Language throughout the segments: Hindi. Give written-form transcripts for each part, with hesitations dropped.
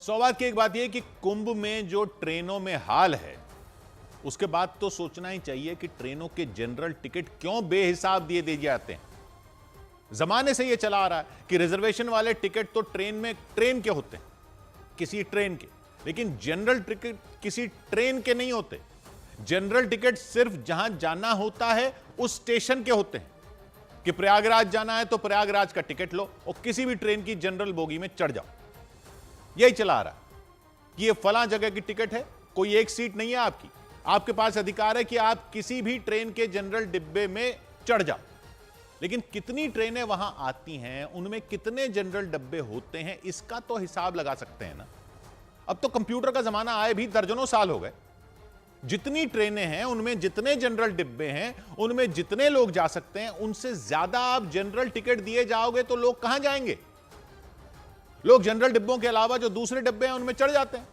सौभाग्य की एक बात यह कि कुंभ में जो ट्रेनों में हाल है उसके बाद तो सोचना ही चाहिए कि ट्रेनों के जनरल टिकट क्यों बेहिसाब दे जाते हैं। जमाने से यह चला आ रहा है कि रिजर्वेशन वाले टिकट तो ट्रेन के होते हैं, किसी ट्रेन के, लेकिन जनरल टिकट किसी ट्रेन के नहीं होते। जनरल टिकट सिर्फ जहां जाना होता है उस स्टेशन के होते हैं कि प्रयागराज जाना है तो प्रयागराज का टिकट लो और किसी भी ट्रेन की जनरल बोगी में चढ़ जाओ। यही चला आ रहा है कि ये फलां जगह की टिकट है, कोई एक सीट नहीं है आपकी, आपके पास अधिकार है कि आप किसी भी ट्रेन के जनरल डिब्बे में चढ़ जाओ। लेकिन कितनी ट्रेनें वहां आती हैं, उनमें कितने जनरल डब्बे होते हैं, इसका तो हिसाब लगा सकते हैं ना। अब तो कंप्यूटर का जमाना आए भी दर्जनों साल हो गए। जितनी ट्रेनें हैं उनमें जितने जनरल डिब्बे हैं, उनमें जितने लोग जा सकते हैं, उनसे ज्यादा आप जनरल टिकट दिए जाओगे तो लोग कहां जाएंगे। लोग जनरल डिब्बों के अलावा जो दूसरे डिब्बे हैं उनमें चढ़ जाते हैं,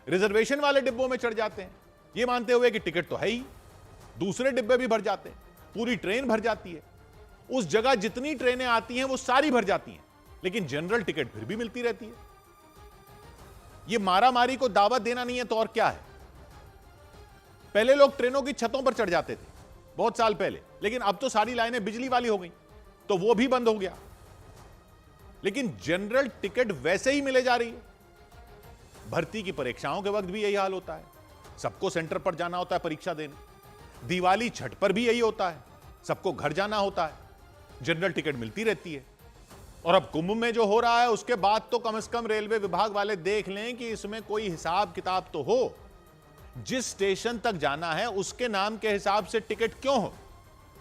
रिजर्वेशन वाले डिब्बों में चढ़ जाते हैं, यह मानते हुए कि टिकट तो है ही। दूसरे डिब्बे भी भर जाते हैं, पूरी ट्रेन भर जाती है। उस जगह जितनी ट्रेनें आती हैं वो सारी भर जाती हैं, लेकिन जनरल टिकट फिर भी मिलती रहती है। यह मारामारी को दावत देना नहीं है तो और क्या है। पहले लोग ट्रेनों की छतों पर चढ़ जाते थे बहुत साल पहले, लेकिन अब तो सारी लाइनें बिजली वाली हो गई तो वो भी बंद हो गया। लेकिन जनरल टिकट वैसे ही मिले जा रही है। भर्ती की परीक्षाओं के वक्त भी यही हाल होता है, सबको सेंटर पर जाना होता है परीक्षा देने। दिवाली छठ पर भी यही होता है, सबको घर जाना होता है, जनरल टिकट मिलती रहती है। और अब कुंभ में जो हो रहा है उसके बाद तो कम से कम रेलवे विभाग वाले देख लें कि इसमें कोई हिसाब किताब तो हो। जिस स्टेशन तक जाना है उसके नाम के हिसाब से टिकट क्यों हो।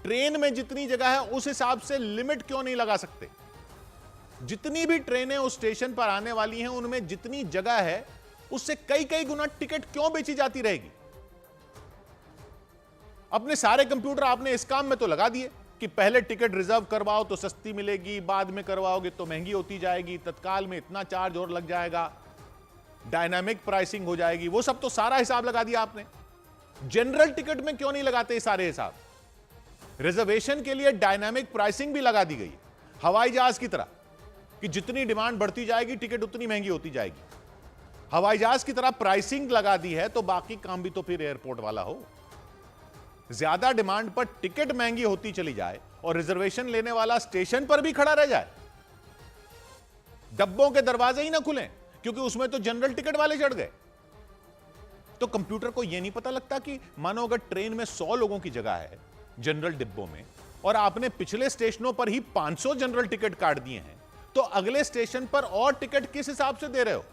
ट्रेन में जितनी जगह है उस हिसाब से लिमिट क्यों नहीं लगा सकते। जितनी भी ट्रेनें उस स्टेशन पर आने वाली हैं उनमें जितनी जगह है उससे कई कई गुना टिकट क्यों बेची जाती रहेगी। अपने सारे कंप्यूटर आपने इस काम में तो लगा दिए कि पहले टिकट रिजर्व करवाओ तो सस्ती मिलेगी, बाद में करवाओगे तो महंगी होती जाएगी, तत्काल में इतना चार्ज और लग जाएगा, डायनामिक प्राइसिंग हो जाएगी। वो सब तो सारा हिसाब लगा दिया आपने। जनरल टिकट में क्यों नहीं लगाते ये सारे हिसाब। रिजर्वेशन के लिए डायनामिक प्राइसिंग भी लगा दी गई है, हवाई जहाज की तरह कि जितनी डिमांड बढ़ती जाएगी टिकट उतनी महंगी होती जाएगी। हवाई जहाज की तरह प्राइसिंग लगा दी है तो बाकी काम भी तो फिर एयरपोर्ट वाला हो। ज्यादा डिमांड पर टिकट महंगी होती चली जाए और रिजर्वेशन लेने वाला स्टेशन पर भी खड़ा रह जाए, डब्बों के दरवाजे ही ना खुलें क्योंकि उसमें तो जनरल टिकट वाले चढ़ गए। तो कंप्यूटर को यह नहीं पता लगता कि मानो अगर ट्रेन में 100 लोगों की जगह है जनरल डिब्बों में और आपने पिछले स्टेशनों पर ही 500 जनरल टिकट काट दिए हैं, तो अगले स्टेशन पर और टिकट किस हिसाब से दे रहे हो।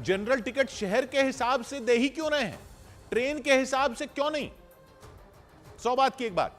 जनरल टिकट शहर के हिसाब से दे ही क्यों रहे हैं, ट्रेन के हिसाब से क्यों नहीं। 100 बात की एक बात,